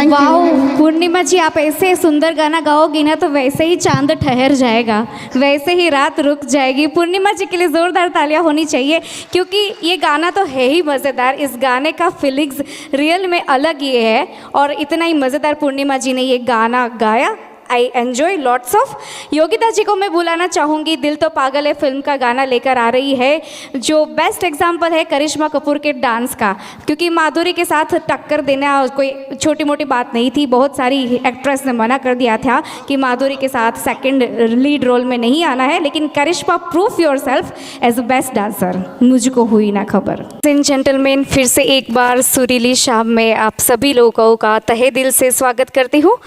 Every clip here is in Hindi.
वाह पूर्णिमा जी, आप ऐसे सुंदर गाना गाओगी ना तो वैसे ही चांद ठहर जाएगा, वैसे ही रात रुक जाएगी। पूर्णिमा जी के लिए ज़ोरदार तालियां होनी चाहिए, क्योंकि ये गाना तो है ही मज़ेदार। इस गाने का फीलिंग्स रियल में अलग ये है, और इतना ही मज़ेदार पूर्णिमा जी ने ये गाना गाया। I enjoy lots of. Yogita ji को मैं बुलाना चाहूँगी, दिल तो पागल है फिल्म का गाना लेकर आ रही है, जो बेस्ट एग्जाम्पल है करिश्मा कपूर के डांस का, क्योंकि माधुरी के साथ टक्कर देना कोई छोटी मोटी बात नहीं थी। बहुत सारी एक्ट्रेस ने मना कर दिया था कि माधुरी के साथ सेकंड लीड रोल में नहीं आना है, लेकिन Karishma proof yourself as a best dancer, मुझको हुई ना खबर। इन जेंटलमैन, फिर से एक बार सुरीली शाम में आप सभी लोगों का तहे दिल से स्वागत करती हूँ।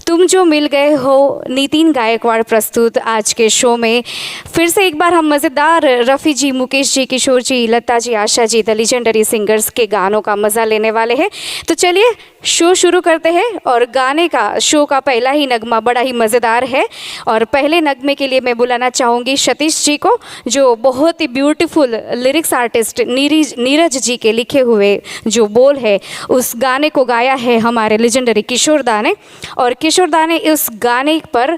तुम जो मिल गए हो, नितिन गायकवाड़ प्रस्तुत आज के शो में फिर से एक बार हम मज़ेदार रफ़ी जी, मुकेश जी, किशोर जी, Lata ji, Asha ji, the legendary singers के गानों का मज़ा लेने वाले हैं। तो चलिए शो शुरू करते हैं। और गाने का शो का पहला ही नगमा बड़ा ही मज़ेदार है, और पहले नगमे के लिए मैं बुलाना चाहूँगी सतीश जी को, जो बहुत ही beautiful lyrics artist Neeraj ji के लिखे हुए जो बोल है उस गाने को गाया है हमारे लेजेंडरी किशोर दा ने। और किशोर दा ने इस गाने पर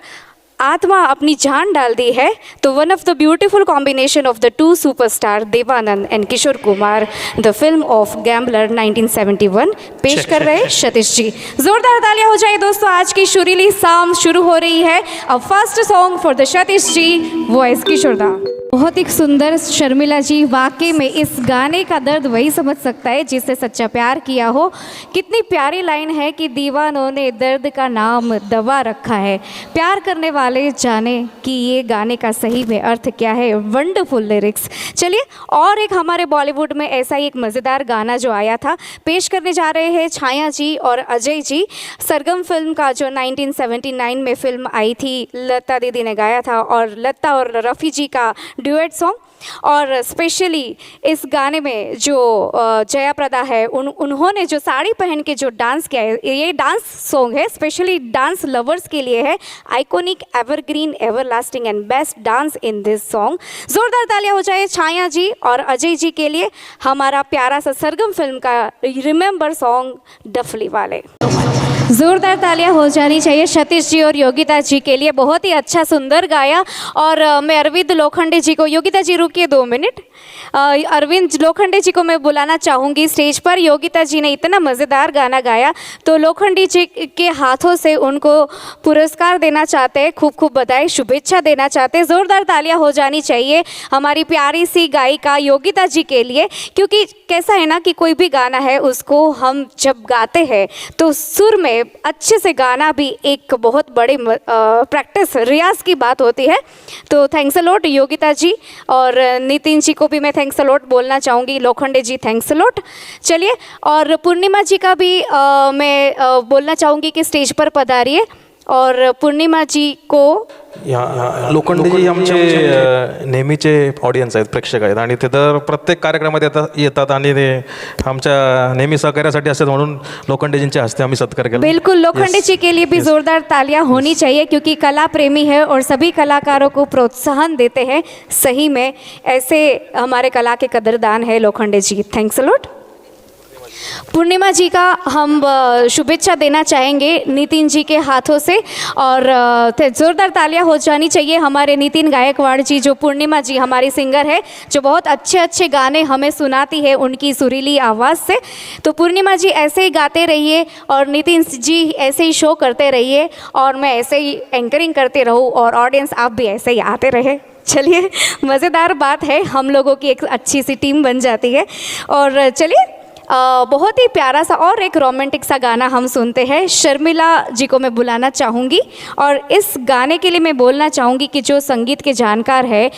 आत्मा अपनी जान डाल दी है। तो one of the beautiful combination of the two superstar Dev Anand and Kishore Kumar, the film of Gambler 1971 पेश कर रहे हैं सतीश जी। जोरदार तालियां हो जाए दोस्तों, आज की सुरीली शाम शुरू हो रही है। अब first song for the Satish ji, voice Kishore da. बहुत ही सुंदर शर्मिला जी, वाकई में इस गाने का दर्द वही समझ सकता है जिससे सच्चा प्यार किया हो। कितनी प्यारी लाइन है कि दीवानों ने दर्द का नाम दवा रखा है, प्यार करने वाले जाने कि ये गाने का सही में अर्थ क्या है। Wonderful lyrics. चलिए और एक हमारे बॉलीवुड में ऐसा ही एक मज़ेदार गाना जो आया था, पेश करने जा रहे हैं छाया जी और अजय जी। सरगम फिल्म का जो 1979 में फिल्म आई थी, लता दीदी ने गाया था, और लता और रफ़ी जी का ड्यूएट सॉन्ग। और स्पेशली इस गाने में जो जया प्रदा है, उन्होंने जो साड़ी पहन के जो डांस किया है, ये डांस सॉन्ग है स्पेशली डांस लवर्स के लिए है। Iconic, evergreen, everlasting and best dance in this song. जोरदार तालियां हो जाए छाया जी और अजय जी के लिए, हमारा प्यारा सा सरगम फिल्म का रिमेंबर सॉन्ग डफली वाले। ज़ोरदार तालियां हो जानी चाहिए सतीश जी और योगिता जी के लिए, बहुत ही अच्छा सुंदर गाया। और मैं अरविंद लोखंडे जी को, योगिता जी रुकिए 2 मिनट, अरविंद लोखंडे जी को मैं बुलाना चाहूँगी स्टेज पर। योगिता जी ने इतना मज़ेदार गाना गाया, तो लोखंडे जी के हाथों से उनको पुरस्कार देना चाहते हैं, खूब खूब बधाई, शुभेच्छा देना चाहते हैं। ज़ोरदार तालियां हो जानी चाहिए हमारी प्यारी सी गायिका योगिता जी के लिए, क्योंकि कैसा है ना कि कोई भी गाना है उसको हम जब गाते हैं तो सुर में अच्छे से गाना भी एक बहुत बड़े प्रैक्टिस, रियाज की बात होती है। तो थैंक्स अ लॉट योगिता जी, और नितिन जी को भी मैं थैंक्स अ लॉट बोलना चाहूँगी। लोखंडे जी थैंक्स अ लॉट। चलिए, और पूर्णिमा जी का भी मैं बोलना चाहूँगी कि स्टेज पर पधारिए। और पूर्णिमा जी को लोखंडे जी आमचे नेहमीचे ऑडियन्स आहेत, प्रेक्षक आहेत, आणि ते तर प्रत्येक कार्यक्रमात येतात आणि ते आमच्या नेहमी सहकार्यासाठी असतात, म्हणून लोखंडेजींच्या हस्ते आम्ही सत्कार केला। बिल्कुल, लोखंडे जी के लिए भी जोरदार तालियां होनी चाहिए, क्योंकि कला प्रेमी है और सभी कलाकारों को प्रोत्साहन देते हैं। सही में ऐसे हमारे कला के कदरदान है लोखंडे जी, थैंक्स अ लॉट। पूर्णिमा जी का हम शुभेच्छा देना चाहेंगे नितिन जी के हाथों से, और ज़ोरदार तालियां हो जानी चाहिए हमारे नितिन गायकवाड़ जी, जो पूर्णिमा जी हमारी सिंगर है, जो बहुत अच्छे अच्छे गाने हमें सुनाती है उनकी सुरीली आवाज़ से। तो पूर्णिमा जी ऐसे ही गाते रहिए, और नितिन जी ऐसे ही शो करते रहिए, और मैं ऐसे ही एंकरिंग करते रहूँ, और ऑडियंस आप भी ऐसे ही आते रहे। चलिए, मज़ेदार बात है, हम लोगों की एक अच्छी सी टीम बन जाती है। और चलिए, बहुत ही प्यारा सा और एक रोमांटिक सा गाना हम सुनते हैं। शर्मिला जी को मैं बुलाना चाहूँगी, और इस गाने के लिए मैं बोलना चाहूँगी कि जो संगीत के जानकार है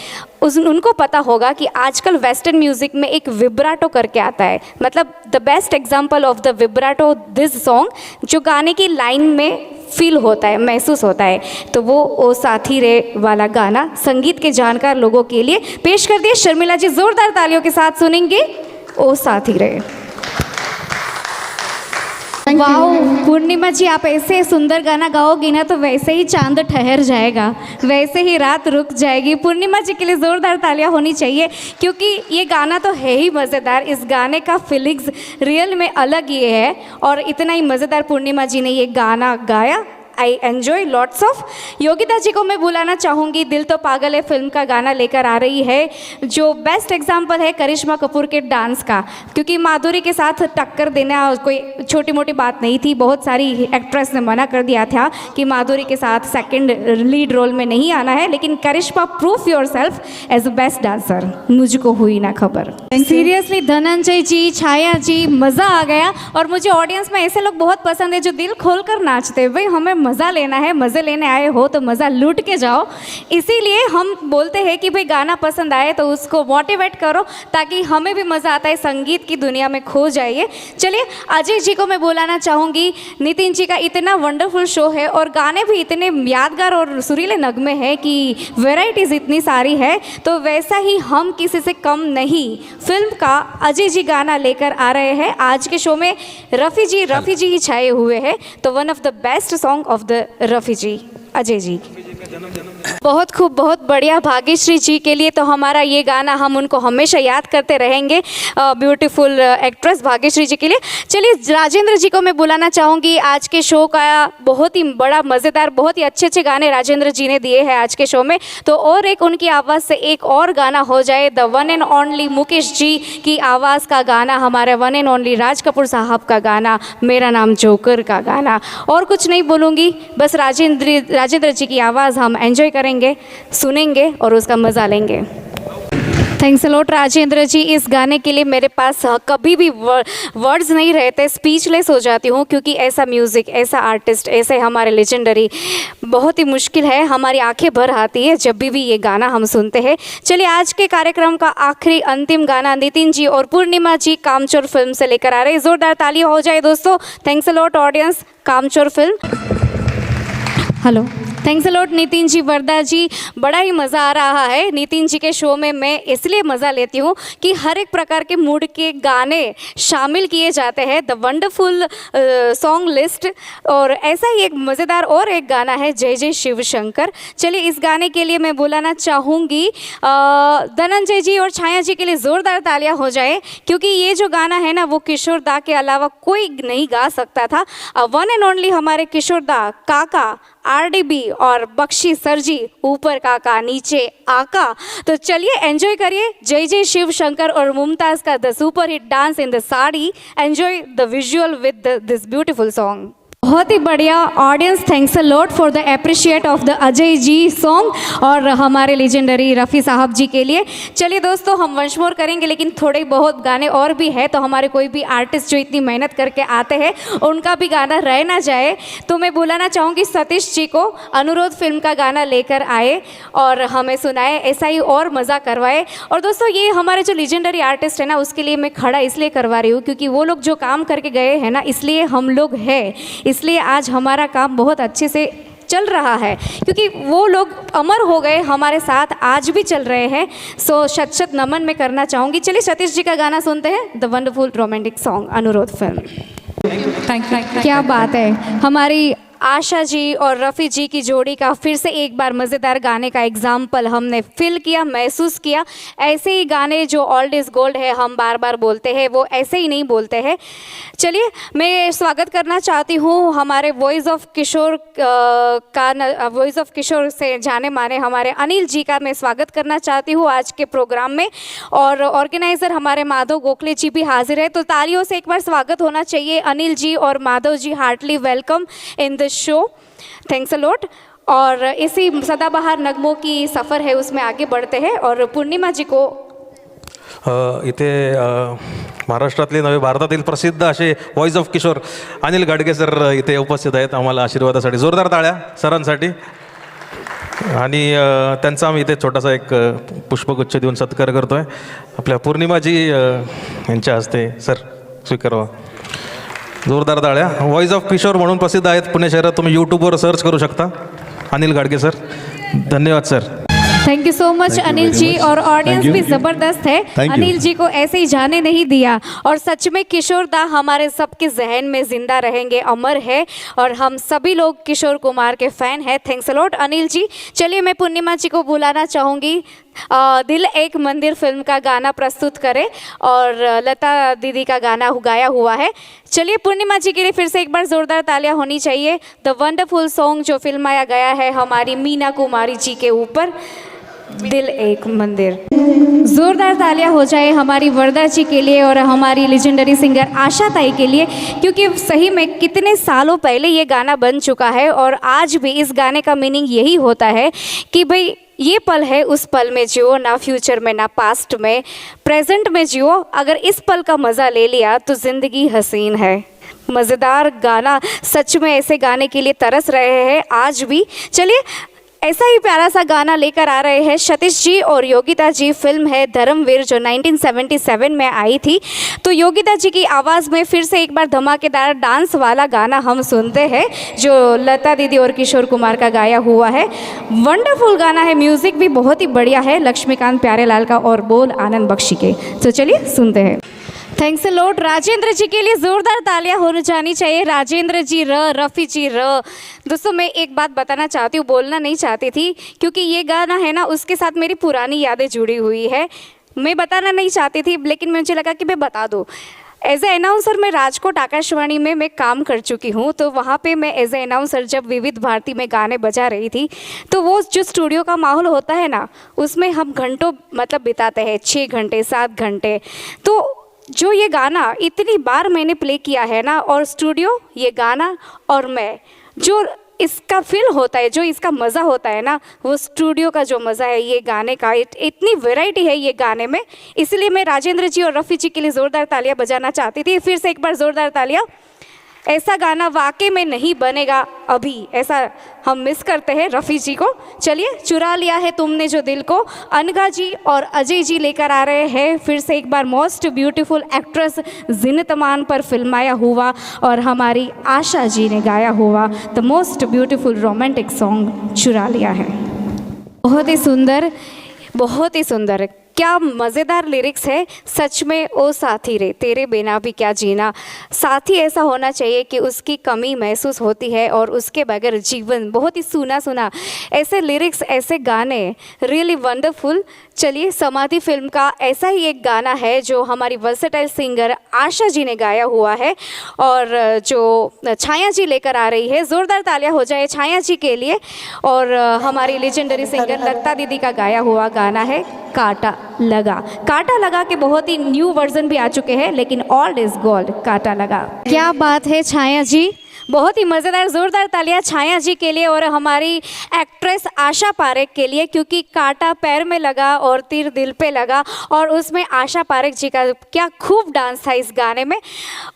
उनको पता होगा कि आजकल वेस्टर्न म्यूज़िक में एक विब्राटो करके आता है, मतलब the best example of the vibrato this song, जो गाने की लाइन में फील होता है, महसूस होता है। तो वो ओ साथी रे वाला गाना संगीत के जानकार लोगों के लिए पेश कर दिए शर्मिला जी, ज़ोरदार तालियों के साथ सुनेंगे ओ साथी रे। वाओ पूर्णिमा जी, आप ऐसे सुंदर गाना गाओगी ना तो वैसे ही चांद ठहर जाएगा, वैसे ही रात रुक जाएगी। पूर्णिमा जी के लिए ज़ोरदार तालियां होनी चाहिए, क्योंकि ये गाना तो है ही मज़ेदार। इस गाने का फीलिंग्स रियल में अलग ये है, और इतना ही मज़ेदार पूर्णिमा जी ने ये गाना गाया। I enjoy lots of. Yogita ji को मैं बुलाना चाहूँगी, दिल तो पागल है फिल्म का गाना लेकर आ रही है, जो बेस्ट एग्जाम्पल है करिश्मा कपूर के डांस का, क्योंकि माधुरी के साथ टक्कर देना कोई छोटी मोटी बात नहीं थी। बहुत सारी एक्ट्रेस ने मना कर दिया था कि माधुरी के साथ सेकंड लीड रोल में नहीं आना है, लेकिन Karishma proof yourself as a best dancer, मुझको हुई ना खबर। सीरियसली धनंजय जी, छाया जी, मज़ा आ गया। और मुझे ऑडियंस में ऐसे लोग बहुत पसंद है जो दिल खोल कर नाचते हैं। भाई हमें मज़ा लेना है, मज़े लेने आए हो तो मज़ा लूट के जाओ। इसीलिए हम बोलते हैं कि भाई गाना पसंद आए तो उसको मोटिवेट करो, ताकि हमें भी मज़ा आता है, संगीत की दुनिया में खो जाइए। चलिए अजय जी को मैं बुलाना चाहूँगी। नितिन जी का इतना वंडरफुल शो है और गाने भी इतने यादगार और सुरीले नगमे हैं कि वेराइटीज़ इतनी सारी है, तो वैसा ही हम किसी से कम नहीं फिल्म का अजय जी गाना लेकर आ रहे हैं आज के शो में। रफ़ी जी ही छाए हुए हैं, तो one of the best song of the Rafi ji, Ajay ji. बहुत खूब, बहुत बढ़िया। भाग्यश्री जी के लिए तो हमारा ये गाना हम उनको हमेशा याद करते रहेंगे, ब्यूटीफुल एक्ट्रेस भाग्यश्री जी के लिए। चलिए राजेंद्र जी को मैं बुलाना चाहूँगी। आज के शो का बहुत ही बड़ा मज़ेदार, बहुत ही अच्छे अच्छे गाने राजेंद्र जी ने दिए हैं आज के शो में, तो और एक उनकी आवाज़ से एक और गाना हो जाए। The one and only Mukesh ji की आवाज़ का गाना, हमारे one and only Raj Kapoor sahab का गाना, मेरा नाम जोकर का गाना। और कुछ नहीं बोलूँगी, बस राजेंद्र जी की आवाज़ हम एंजॉय करेंगे, सुनेंगे और उसका मज़ा लेंगे। थैंक्स अ लॉट राजेंद्र जी। इस गाने के लिए मेरे पास कभी भी वर्ड्स नहीं रहते, स्पीचलेस हो जाती हूँ, क्योंकि ऐसा म्यूज़िक, ऐसा आर्टिस्ट, ऐसे हमारे लेजेंडरी बहुत ही मुश्किल है, हमारी आंखें भर आती है जब भी ये गाना हम सुनते हैं। चलिए आज के कार्यक्रम का आखिरी अंतिम गाना नितिन जी और पूर्णिमा जी कामचोर फिल्म से लेकर आ रहे हैं। ज़ोरदार तालियां हो जाए दोस्तों। Thanks a lot audience. Kaamchor film. Hello, thanks a lot Nitin ji, Varda ji. बड़ा ही मज़ा आ रहा है नितिन जी के शो में। मैं इसलिए मज़ा लेती हूँ कि हर एक प्रकार के मूड के गाने शामिल किए जाते हैं, द वंडरफुल सॉन्ग लिस्ट। और ऐसा ही एक मज़ेदार और एक गाना है जय जय शिव शंकर। चलिए इस गाने के लिए मैं बुलाना चाहूँगी धनंजय जी और छाया जी के लिए ज़ोरदार तालियां हो जाए, क्योंकि ये जो गाना है ना वो किशोर दा के अलावा कोई नहीं गा सकता था। वन एंड ओनली हमारे किशोर दा, काका, आरडीबी और बख्शी सर जी, ऊपर काका नीचे आका। तो चलिए एंजॉय करिए जय जय शिव शंकर और मुमताज़ का the super hit dance in the sari. Enjoy the visual with this beautiful song. बहुत ही बढ़िया audience, thanks a lot for the appreciate of the Ajay ji song और हमारे लेजेंडरी रफ़ी साहब जी के लिए। चलिए दोस्तों हम वंश मोर करेंगे, लेकिन थोड़े बहुत गाने और भी है, तो हमारे कोई भी आर्टिस्ट जो इतनी मेहनत करके आते हैं उनका भी गाना रह ना जाए, तो मैं बुलाना चाहूँगी सतीश जी को। अनुरोध फिल्म का गाना लेकर आए और हमें सुनाए, ऐसा ही और मज़ा करवाए। और दोस्तों ये हमारे जो लेजेंडरी आर्टिस्ट है ना, उसके लिए मैं खड़ा इसलिए करवा रही हूँ क्योंकि वो लोग जो काम करके गए हैं ना, इसलिए हम लोग हैं, इसलिए आज हमारा काम बहुत अच्छे से चल रहा है, क्योंकि वो लोग अमर हो गए, हमारे साथ आज भी चल रहे हैं। सो शत शत नमन मैं करना चाहूँगी। चलिए सतीश जी का गाना सुनते हैं, द वंडरफुल रोमांटिक सॉन्ग अनुरोध फिल्म। क्या बात है, हमारी आशा जी और रफ़ी जी की जोड़ी का फिर से एक बार मज़ेदार गाने का एग्जाम्पल हमने फील किया, महसूस किया। ऐसे ही गाने जो ओल्ड इज़ गोल्ड है, हम बार बार बोलते हैं, वो ऐसे ही नहीं बोलते हैं। चलिए मैं स्वागत करना चाहती हूँ हमारे voice of Kishore voice of Kishore से जाने माने हमारे अनिल जी का मैं स्वागत करना चाहती हूँ आज के प्रोग्राम में। और ऑर्गेनाइज़र हमारे माधव गोखले जी भी हाजिर है, तो तालियों से एक बार स्वागत होना चाहिए अनिल जी और Madhav ji. Heartily welcome in the show, thanks a lot. और इसी सदाबहार नगमों की सफ़र है, उसमें आगे बढ़ते हैं। और पूर्णिमा जी को इथे महाराष्ट्रातले नव्हे भारतातील प्रसिद्ध असे voice of Kishore Anil Gadge sir इथे उपस्थित आहेत आम्हाला आशीर्वादासाठी। जोरदार टाळ्या सरांसाठी। आणि त्यांचा आम्ही इथे छोटासा एक पुष्पगुच्छ देऊन सत्कार करतोय। आपल्या पूर्णिमाजी यांच्या हस्ते सर स्वीकारवा। जोरदार टाळ्या। व्हॉइस ऑफ किशोर म्हणून प्रसिद्ध आहेत पुणे शहरात, तुम्ही यूट्यूबवर सर्च करू शकता अनिल गाडगे सर। धन्यवाद sir. Thank you so much Thank you Anil very ji. much. और ऑडियंस Thank you. भी ज़बरदस्त है, Thank you. अनिल जी को ऐसे ही जाने नहीं दिया। और सच में किशोर दा हमारे सबके जहन में ज़िंदा रहेंगे, अमर है, और हम सभी लोग किशोर कुमार के फ़ैन हैं। Thanks a lot Anil ji. चलिए मैं पूर्णिमा जी को बुलाना चाहूँगी, दिल एक मंदिर फिल्म का गाना प्रस्तुत करें, और लता दीदी का गाना गाया हुआ है। चलिए पूर्णिमा जी के लिए फिर से एक बार ज़ोरदार तालियां होनी चाहिए। द वंडरफुल सॉन्ग जो फिल्माया गया है हमारी मीना कुमारी जी के ऊपर, दिल एक मंदिर। ज़ोरदार तालियां हो जाए हमारी वरदा जी के लिए और हमारी लेजेंडरी सिंगर आशा ताई के लिए, क्योंकि सही में कितने सालों पहले ये गाना बन चुका है और आज भी इस गाने का मीनिंग यही होता है कि भाई ये पल है उस पल में जियो, ना फ्यूचर में ना पास्ट में, प्रेजेंट में जियो। अगर इस पल का मज़ा ले लिया तो ज़िंदगी हसीन है। मज़ेदार गाना, सच में ऐसे गाने के लिए तरस रहे हैं आज भी। चलिए ऐसा ही प्यारा सा गाना लेकर आ रहे हैं सतीश जी और योगिता जी। फिल्म है धर्मवीर जो 1977 में आई थी। तो योगिता जी की आवाज़ में फिर से एक बार धमाकेदार डांस वाला गाना हम सुनते हैं जो लता दीदी और किशोर कुमार का गाया हुआ है। वंडरफुल गाना है, म्यूज़िक भी बहुत ही बढ़िया है, लक्ष्मीकांत प्यारेलाल का और बोल आनंद बख्शी के। तो चलिए सुनते हैं। Thanks a lot. Rajendra ji के लिए ज़ोरदार तालियां होनी जानी चाहिए। राजेंद्र जी रफ़ी जी दोस्तों मैं एक बात बताना चाहती हूँ, बोलना नहीं चाहती थी, क्योंकि ये गाना है ना उसके साथ मेरी पुरानी यादें जुड़ी हुई है। मैं बताना नहीं चाहती थी लेकिन मुझे लगा कि मैं बता दूँ। एज ए अनाउंसर मैं राजकोट आकाशवाणी में मैं काम कर चुकी हूँ, तो वहाँ पे मैं एज ए अनाउंसर जब विविध भारती में गाने बजा रही थी, तो वो जो स्टूडियो का माहौल होता है ना, उसमें हम घंटों मतलब बिताते हैं, 6 घंटे 7 घंटे। तो जो ये गाना इतनी बार मैंने प्ले किया है ना, और स्टूडियो, ये गाना और मैं, जो इसका फील होता है, जो इसका मज़ा होता है ना, वो स्टूडियो का जो मज़ा है ये गाने का, इतनी वैरायटी है ये गाने में। इसलिए मैं राजेंद्र जी और रफ़ी जी के लिए ज़ोरदार तालियां बजाना चाहती थी। फिर से एक बार ज़ोरदार तालियां। ऐसा गाना वाकई में नहीं बनेगा अभी, ऐसा हम मिस करते हैं रफ़ी जी को। चलिए चुरा लिया है तुमने जो दिल को, अनघा जी और अजय जी लेकर आ रहे हैं फिर से एक बार most beautiful actress Zeenat Aman पर फिल्माया हुआ और हमारी आशा जी ने गाया हुआ the most beautiful romantic song चुरा लिया है। बहुत ही सुंदर, बहुत ही सुंदर, क्या मज़ेदार लिरिक्स है। सच में ओ साथी रे तेरे बिना भी क्या जीना। साथी ऐसा होना चाहिए कि उसकी कमी महसूस होती है और उसके बगैर जीवन बहुत ही सूना सूना। ऐसे लिरिक्स, ऐसे गाने रियली वंडरफुल। चलिए समाधि फिल्म का ऐसा ही एक गाना है जो हमारी वर्सेटाइल सिंगर आशा जी ने गाया हुआ है और जो छाया जी लेकर आ रही है। ज़ोरदार तालियां हो जाए छाया जी के लिए। और हमारी लेजेंडरी सिंगर लता दीदी का गाया हुआ गाना है काटा लगा। काटा लगा के बहुत ही न्यू वर्जन भी आ चुके हैं, लेकिन ऑल इज गोल्ड काटा लगा। क्या बात है छाया जी, बहुत ही मज़ेदार। ज़ोरदार तालियां छाया जी के लिए और हमारी एक्ट्रेस आशा पारेख के लिए, क्योंकि कांटा पैर में लगा और तीर दिल पे लगा, और उसमें आशा पारेख जी का क्या खूब डांस था इस गाने में।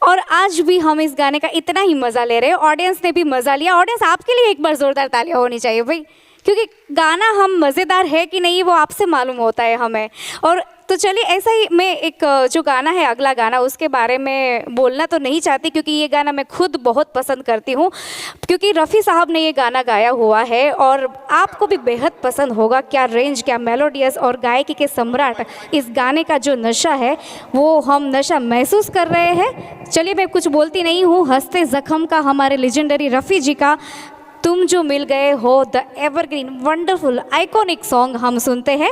और आज भी हम इस गाने का इतना ही मज़ा ले रहे हैं, ऑडियंस ने भी मज़ा लिया। ऑडियंस आपके लिए एक बार ज़ोरदार तालियां होनी चाहिए भाई, क्योंकि गाना हम मज़ेदार है कि नहीं वो आपसे मालूम होता है हमें। और तो चलिए ऐसा ही मैं एक जो गाना है अगला गाना, उसके बारे में बोलना तो नहीं चाहती क्योंकि ये गाना मैं खुद बहुत पसंद करती हूँ, क्योंकि रफ़ी साहब ने ये गाना गाया हुआ है और आपको भी बेहद पसंद होगा। क्या रेंज, क्या मेलोडियस और गायकी के सम्राट इस गाने का जो नशा है वो हम नशा महसूस कर रहे हैं। चलिए मैं कुछ बोलती नहीं हूँ। हंसते ज़ख्म का हमारे लेजेंडरी रफ़ी जी का तुम जो मिल गए हो, the evergreen wonderful iconic song हम सुनते हैं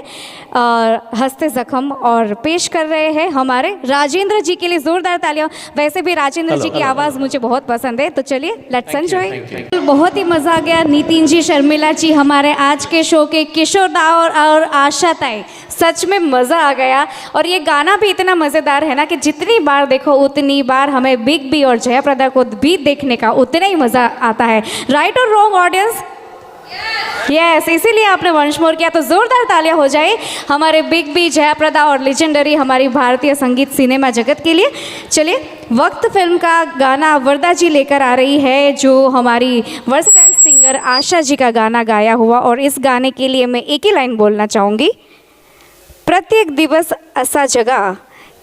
हंसते ज़ख्म, और पेश कर रहे हैं हमारे राजेंद्र जी के लिए ज़ोरदार तालियां। वैसे भी राजेंद्र जी की आवाज़ मुझे बहुत पसंद है, तो चलिए लेट्स एंजॉय। बहुत ही मज़ा आ गया। नितिन जी, शर्मिला जी, हमारे आज के शो के किशोर दा और आशा ताई, सच में मज़ा आ गया। और ये गाना भी इतना मज़ेदार है ना कि जितनी बार देखो उतनी बार हमें बिग बी और जयाप्रदा को भी देखने का उतना ही मज़ा आता है। राइट और रॉन्ग ऑडियंस? यस, इसीलिए आपने वंश मोर किया। तो ज़ोरदार तालियां हो जाए हमारे बिग बी, जयाप्रदा और लेजेंडरी हमारी भारतीय संगीत सिनेमा जगत के लिए। चलिए वक्त फिल्म का गाना वरदा जी लेकर आ रही है, जो हमारी वर्सेटाइल सिंगर आशा जी का गाना गाया हुआ। और इस गाने के लिए मैं एक ही लाइन बोलना चाहूँगी, प्रत्येक दिवस असा जगा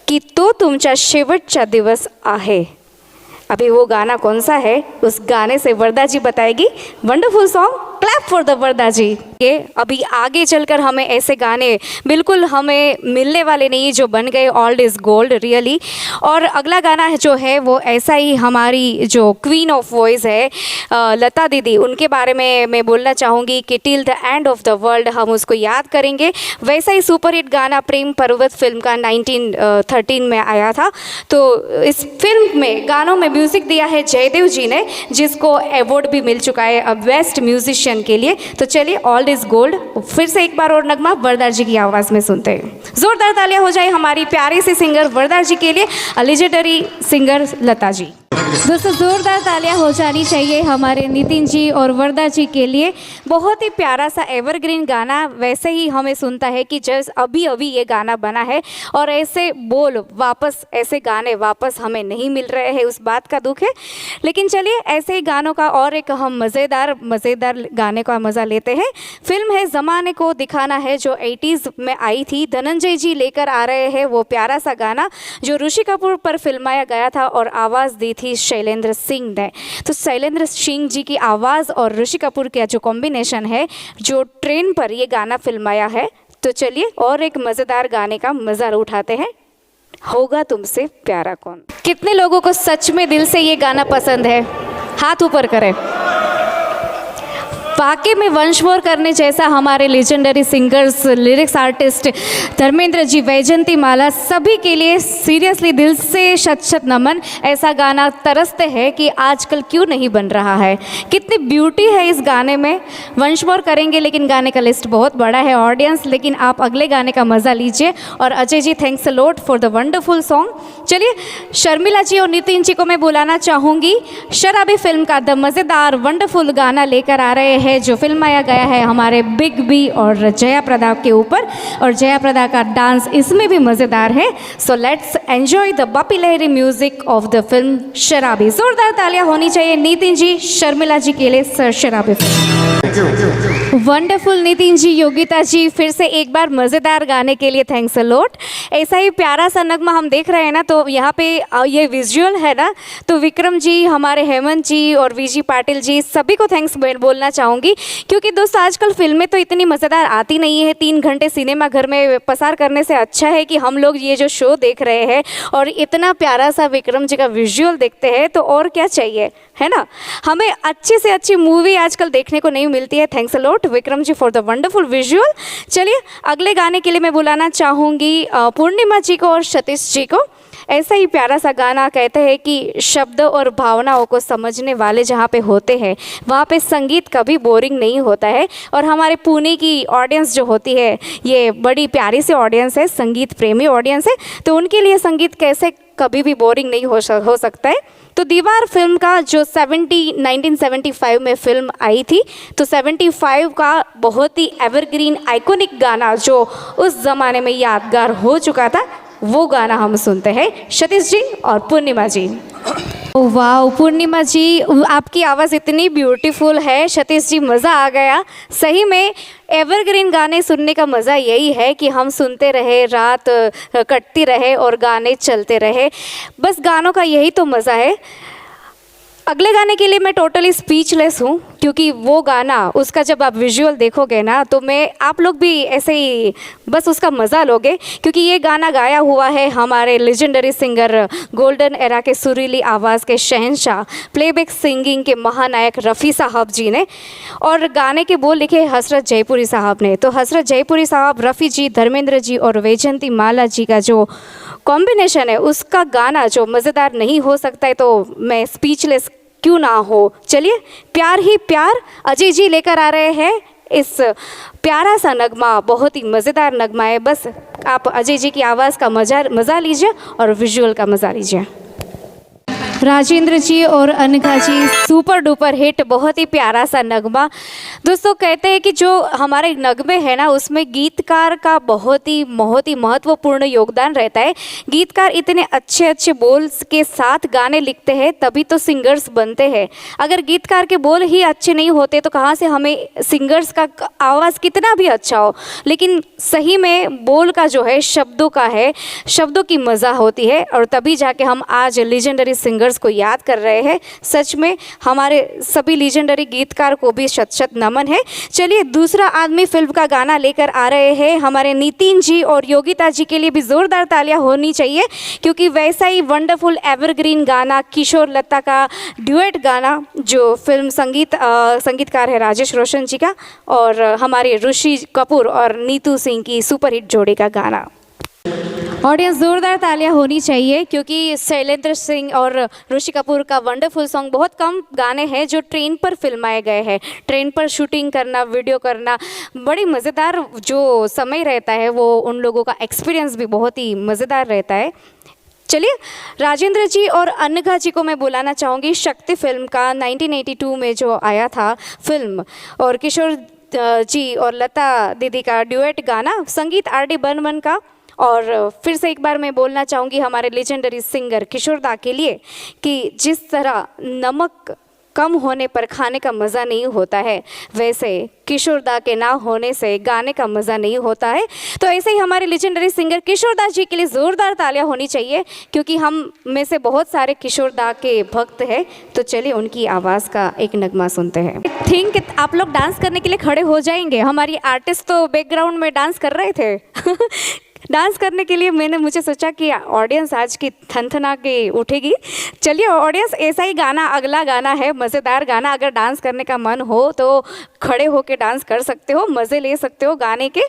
की तो तुमचा शेवटचा दिवस आहे। अभी वो गाना कौन सा है, उस गाने से वरदा जी बताएगी। Wonderful song. Clap for the Varda ji. ये अभी आगे चलकर हमें ऐसे गाने बिल्कुल हमें मिलने वाले नहीं जो बन गए ओल्ड इज़ गोल्ड रियली। और अगला गाना जो है वो ऐसा ही हमारी जो क्वीन ऑफ वॉइस है लता दीदी, उनके बारे में मैं बोलना चाहूँगी कि till the end of the world हम उसको याद करेंगे। वैसा ही सुपरहिट गाना प्रेम पर्वत फिल्म का 1913 में आया था। तो इस फिल्म में गानों में म्यूज़िक दिया है जयदेव जी ने, जिसको अवार्ड भी मिल चुका है अब बेस्ट म्यूजिशियन के लिए। तो चलिए ओल्ड इज़ गोल्ड फिर से एक बार और नगमा वरदा जी की आवाज़ में सुनते हैं। जोरदार तालियां हो जाए हमारी प्यारी सी सिंगर वरदा जी के लिए, लेजेंडरी सिंगर लता जी। दोस्तों जोरदार तालियां हो जानी चाहिए हमारे नितिन जी और वरदा जी के लिए। बहुत ही प्यारा सा एवरग्रीन गाना वैसे ही हमें सुनता है कि जस्ट अभी अभी ये गाना बना है और ऐसे बोल वापस, ऐसे गाने वापस हमें नहीं मिल रहे हैं, उस बात का दुख है। लेकिन चलिए ऐसे ही गानों का और एक हम मज़ेदार गाने का मज़ा लेते हैं। फिल्म है ज़माने को दिखाना है जो 80s में आई थी। धनंजय जी लेकर आ रहे हैं वो प्यारा सा गाना जो ऋषि कपूर पर फिल्माया गया था और आवाज़ दी थी शैलेंद्र सिंह ने। तो शैलेंद्र सिंह जी की आवाज़ और ऋषि कपूर का जो कॉम्बिनेशन है, जो ट्रेन पर ये गाना फिल्माया है। तो चलिए और एक मज़ेदार गाने का मज़ा उठाते हैं, होगा तुमसे प्यारा कौन। कितने लोगों को सच में दिल से ये गाना पसंद है? हाथ ऊपर करें। वाकई में वंश मोर करने जैसा हमारे legendary singers, lyrics artist Dharmendra ji, Vyjayanthimala, सभी के लिए सीरियसली दिल से शत शत नमन। ऐसा गाना तरसते हैं कि आजकल क्यों नहीं बन रहा है। कितनी ब्यूटी है इस गाने में। वंश मोर करेंगे लेकिन गाने का लिस्ट बहुत बड़ा है ऑडियंस, लेकिन आप अगले गाने का मज़ा लीजिए। और Ajay ji thanks a lot for the wonderful song. चलिए शर्मिला जी और नितिन जी को मैं बुलाना चाहूँगी। शराबी फिल्म का द मज़ेदार वंडरफुल गाना लेकर आ रहे हैं जो फिल्माया गया है हमारे बिग बी और जया प्रदा के ऊपर, और जया प्रदा का डांस इसमें भी मज़ेदार है। So let's enjoy the Bappi Lahiri music of the film Sharabi. जोरदार तालियां होनी चाहिए नितिन जी, शर्मिला जी के लिए शराबी फिल्म। वंडरफुल नितिन जी, योगिता जी, फिर से एक बार मज़ेदार गाने के लिए थैंक्स अ लॉट। ऐसा ही प्यारा सा नगमा हम देख रहे हैं ना, तो यहाँ पे ये विजुअल है ना, तो विक्रम जी, हमारे हेमंत जी और वीजी पाटिल जी, सभी को थैंक्स बोलना चाहूँगी। क्योंकि दोस्तों आजकल फिल्में तो इतनी मज़ेदार आती नहीं है। 3 घंटे सिनेमा घर में पसार करने से अच्छा है कि हम लोग ये जो शो देख रहे हैं और इतना प्यारा सा विक्रम जी का विजुअल देखते हैं, तो और क्या चाहिए, है ना। हमें अच्छी से अच्छी मूवी आजकल देखने को नहीं मिलती है। Thanks a lot Vikram ji for the wonderful visual. चलिए अगले गाने के लिए मैं बुलाना चाहूँगी पूर्णिमा जी को और सतीश जी को। ऐसा ही प्यारा सा गाना, कहते हैं कि शब्द और भावनाओं को समझने वाले जहाँ पे होते हैं वहाँ पे संगीत कभी बोरिंग नहीं होता है। और हमारे पुणे की ऑडियंस जो होती है ये बड़ी प्यारी सी ऑडियंस है, संगीत प्रेमी ऑडियंस है, तो उनके लिए संगीत कैसे कभी भी बोरिंग नहीं हो सकता है। तो दीवार फिल्म का जो 1975 में फिल्म आई थी, तो 75 का बहुत ही एवरग्रीन आइकॉनिक गाना जो उस ज़माने में यादगार हो चुका था, वो गाना हम सुनते हैं सतीश जी और पूर्णिमा जी। वाह पूर्णिमा जी, आपकी आवाज़ इतनी ब्यूटीफुल है। सतीश जी मज़ा आ गया। सही में एवरग्रीन गाने सुनने का मज़ा यही है कि हम सुनते रहे, रात कटती रहे और गाने चलते रहे। बस गानों का यही तो मज़ा है। अगले गाने के लिए मैं टोटली स्पीचलेस हूँ, क्योंकि वो गाना, उसका जब आप विजुअल देखोगे ना, तो आप लोग भी ऐसे ही बस उसका मज़ा लोगे। क्योंकि ये गाना गाया हुआ है हमारे लेजेंडरी सिंगर, गोल्डन एरा के सुरीली आवाज़ के शहंशाह, प्लेबैक सिंगिंग के महानायक रफ़ी साहब जी ने, और गाने के बोल लिखे हसरत जयपुरी साहब ने। तो हसरत जयपुरी साहब, रफ़ी जी, धर्मेंद्र जी और वैजंती माला जी का जो कॉम्बिनेशन है, उसका गाना जो मज़ेदार नहीं हो सकता है, तो मैं स्पीचलेस क्यों ना हो। चलिए प्यार ही प्यार अजय जी लेकर आ रहे हैं इस प्यारा सा नगमा, बहुत ही मज़ेदार नगमा है। बस आप अजय जी की आवाज़ का मज़ा लीजिए और विजुअल का मज़ा लीजिए। राजेंद्र जी और अनघा जी, सुपर डुपर हिट, बहुत ही प्यारा सा नगमा। दोस्तों कहते हैं कि जो हमारे नगमे हैं ना, उसमें गीतकार का बहुत ही महत्वपूर्ण योगदान रहता है। गीतकार इतने अच्छे अच्छे बोल के साथ गाने लिखते हैं, तभी तो सिंगर्स बनते हैं। अगर गीतकार के बोल ही अच्छे नहीं होते तो कहाँ से हमें सिंगर्स का आवाज़ कितना भी अच्छा हो। लेकिन सही में बोल का जो है, शब्दों का है, शब्दों की मज़ा होती है, और तभी जाके हम आज लेजेंडरी सिंगर सिंगर्स को याद कर रहे हैं। सच में हमारे सभी लीजेंडरी गीतकार को भी शत शत नमन है। चलिए दूसरा आदमी फिल्म का गाना लेकर आ रहे हैं हमारे नितिन जी और योगिता जी के लिए भी ज़ोरदार तालियां होनी चाहिए, क्योंकि वैसा ही वंडरफुल एवरग्रीन गाना किशोर लता का ड्यूएट गाना, जो फिल्म संगीतकार है राजेश रोशन जी का, और हमारे ऋषि कपूर और नीतू सिंह की सुपरहिट जोड़ी का गाना। ऑडियंस ज़ोरदार तालियां होनी चाहिए, क्योंकि शैलेंद्र सिंह और ऋषि कपूर का वंडरफुल सॉन्ग, बहुत कम गाने हैं जो ट्रेन पर फिल्माए गए हैं। ट्रेन पर शूटिंग करना, वीडियो करना, बड़ी मज़ेदार जो समय रहता है वो उन लोगों का एक्सपीरियंस भी बहुत ही मज़ेदार रहता है। चलिए राजेंद्र जी और अनघा जी को मैं बुलाना चाहूँगी। शक्ति फिल्म का 1982 में जो आया था फिल्म, और किशोर जी और लता दीदी का ड्यूएट गाना, संगीत आर डी बर्मन का। और फिर से एक बार मैं बोलना चाहूँगी हमारे लेजेंडरी सिंगर किशोर दा के लिए कि जिस तरह नमक कम होने पर खाने का मज़ा नहीं होता है, वैसे किशोर दा के ना होने से गाने का मज़ा नहीं होता है। तो ऐसे ही हमारे लेजेंडरी सिंगर किशोर दा जी के लिए ज़ोरदार तालियां होनी चाहिए, क्योंकि हम में से बहुत सारे किशोर दा के भक्त हैं। तो चलिए उनकी आवाज़ का एक नगमा सुनते हैं। थिंक आप लोग डांस करने के लिए खड़े हो जाएंगे। हमारी आर्टिस्ट तो बैकग्राउंड में डांस कर रहे थे डांस करने के लिए मुझे सोचा कि ऑडियंस आज की थनथना के उठेगी। चलिए ऑडियंस, ऐसा ही गाना अगला गाना है, मज़ेदार गाना। अगर डांस करने का मन हो तो खड़े होके डांस कर सकते हो, मज़े ले सकते हो गाने के।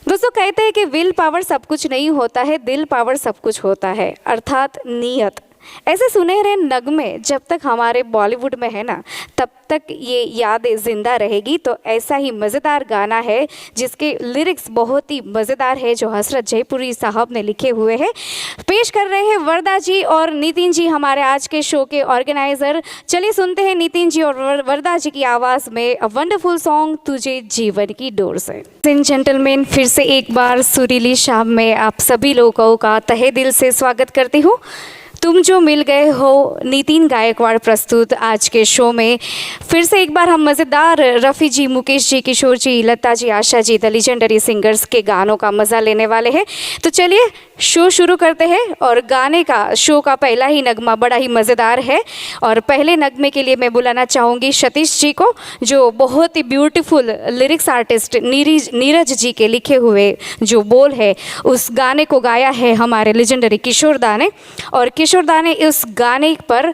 दोस्तों कहते हैं कि विल पावर सब कुछ नहीं होता है, दिल पावर सब कुछ होता है, अर्थात नीयत। ऐसे सुनहरे नगमे जब तक हमारे बॉलीवुड में है ना, तब तक ये यादें ज़िंदा रहेगी। तो ऐसा ही मज़ेदार गाना है जिसके लिरिक्स बहुत ही मज़ेदार है, जो हसरत जयपुरी साहब ने लिखे हुए हैं। पेश कर रहे हैं वरदा जी और नितिन जी, हमारे आज के शो के ऑर्गेनाइज़र। चलिए सुनते हैं नितिन जी और वरदा जी की आवाज़ में अ वंडरफुल सॉन्ग तुझे जीवन की डोर से। जेंटलमैन, फिर से एक बार सुरीली शाम में आप सभी लोगों का तहे दिल से स्वागत करती हूँ। तुम जो मिल गए हो, नितिन गायकवाड़ प्रस्तुत आज के शो में फिर से एक बार हम मज़ेदार रफ़ी जी, मुकेश जी, किशोर जी, Lata ji, Asha ji, the legendary singers के गानों का मज़ा लेने वाले हैं। तो चलिए शो शुरू करते हैं। और गाने का शो का पहला ही नगमा बड़ा ही मज़ेदार है, और पहले नगमे के लिए मैं बुलाना चाहूँगी सतीश जी को, जो बहुत ही beautiful lyrics artist Neeraj ji के लिखे हुए जो बोल है उस गाने को गाया है हमारे लेजेंडरी किशोर दा ने। और किशोर दा ने इस गाने पर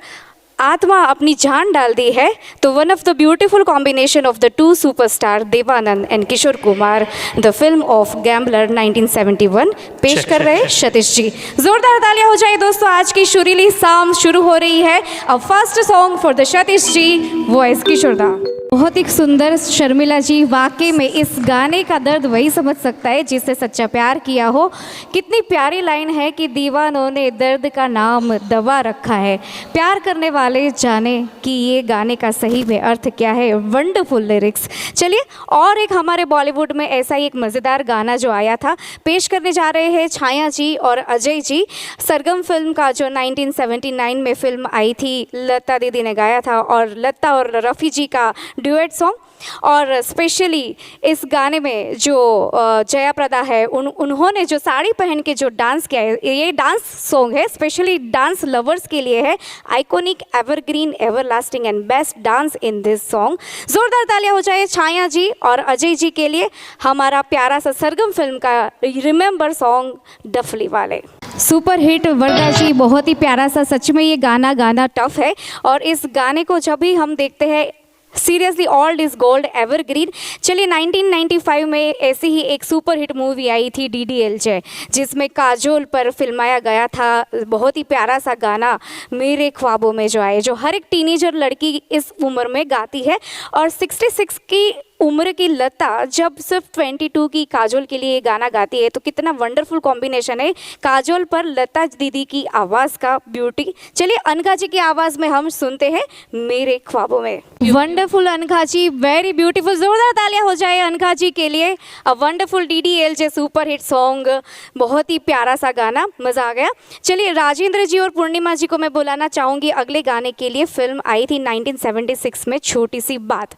आत्मा अपनी जान डाल दी है। तो one of the beautiful combination of the two superstar Dev Anand and Kishore Kumar, the film of Gambler 1971 पेश कर रहे हैं सतीश जी। जोरदार तालियां हो जाए दोस्तों। आज की सुरीली शाम शुरू हो रही है। A first song for the Satish ji, voice Kishore da. बहुत ही सुंदर शर्मिला जी, वाकई में इस गाने का दर्द वही समझ सकता है जिससे सच्चा प्यार किया हो। कितनी प्यारी लाइन है कि दीवानों ने दर्द का नाम दवा रखा है, प्यार करने वाले जाने कि ये गाने का सही में अर्थ क्या है। Wonderful lyrics. चलिए और एक हमारे बॉलीवुड में ऐसा ही एक मज़ेदार गाना जो आया था, पेश करने जा रहे हैं छाया जी और अजय जी। सरगम फिल्म का जो 1979 में फिल्म आई थी, लता दीदी ने गाया था, और लता और रफ़ी जी का ड्यूएट सॉन्ग। और स्पेशली इस गाने में जो जया प्रदा है, उन्होंने जो साड़ी पहन के जो डांस किया है, ये डांस सॉन्ग है स्पेशली डांस लवर्स के लिए है। Iconic, evergreen, everlasting and best dance in this song. जोरदार तालियां हो जाए छाया जी और अजय जी के लिए। हमारा प्यारा सा सरगम फिल्म का रिमेंबर सॉन्ग डफली वाले। सुपर हिट वरदा जी, बहुत ही प्यारा सा, सच में ये गाना गाना टफ है। और इस गाने को जब भी हम देखते हैं, seriously old is gold, evergreen. चलिए 1995 में ऐसी ही एक सुपर हिट मूवी आई थी DDLJ, जिसमें काजोल पर फिल्माया गया था बहुत ही प्यारा सा गाना मेरे ख्वाबों में जो आए, जो हर एक टीनेजर लड़की इस उम्र में गाती है। और 66 की उम्र की लता जब सिर्फ 22 की काजोल के लिए गाना गाती है, तो कितना वंडरफुल कॉम्बिनेशन है काजोल पर लता दीदी की आवाज़ का ब्यूटी। चलिए अनघा जी की आवाज़ में हम सुनते हैं मेरे ख्वाबों में। वंडरफुल अनघा जी, वेरी ब्यूटीफुल। जोरदार तालियां हो जाए अनघा जी के लिए। A wonderful DDLJ super hit song, बहुत ही प्यारा सा गाना, मज़ा आ गया। चलिए राजेंद्र जी और पूर्णिमा जी को मैं बुलाना चाहूँगी अगले गाने के लिए। फिल्म आई थी 1976 में छोटी सी बात।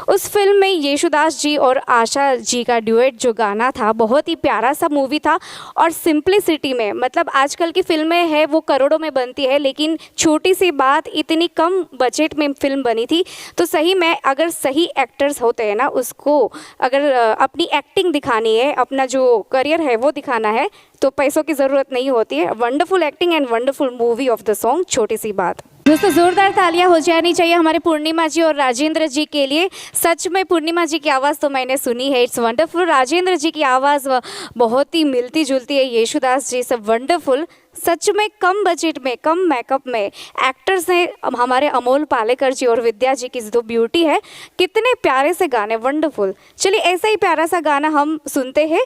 उस फिल्म में येशुदास जी और आशा जी का ड्यूएट जो गाना था बहुत ही प्यारा सा मूवी था और सिंप्लिसिटी में, मतलब आजकल की फिल्में हैं वो करोड़ों में बनती है लेकिन छोटी सी बात इतनी कम बजट में फिल्म बनी थी। तो सही में अगर सही एक्टर्स होते हैं ना, उसको अगर अपनी एक्टिंग दिखानी है, अपना जो करियर है वो दिखाना है तो पैसों की ज़रूरत नहीं होती है। Wonderful acting and wonderful movie of the song छोटी सी बात। दोस्तों ज़ोरदार तालियां हो जानी चाहिए हमारे पूर्णिमा जी और राजेंद्र जी के लिए। सच में पूर्णिमा जी की आवाज़ तो मैंने सुनी है, इट्स वंडरफुल। राजेंद्र जी की आवाज़ बहुत ही मिलती जुलती है येशुदास जी से, वंडरफुल। सच में कम बजट में, कम मेकअप में एक्टर्स हैं हमारे अमोल पालेकर जी और विद्या जी की जो ब्यूटी है, कितने प्यारे से गाने, वंडरफुल। चलिए ऐसा ही प्यारा सा गाना हम सुनते हैं।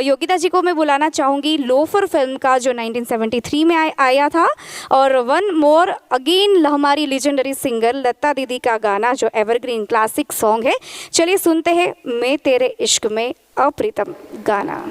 योगिता जी को मैं बुलाना चाहूँगी लोफर फिल्म का जो 1973 में आया था, और वन मोर अगेन हमारी लेजेंडरी सिंगर लता दीदी का गाना जो एवरग्रीन क्लासिक सॉन्ग है। चलिए सुनते हैं मैं तेरे इश्क में अप्रीतम गाना।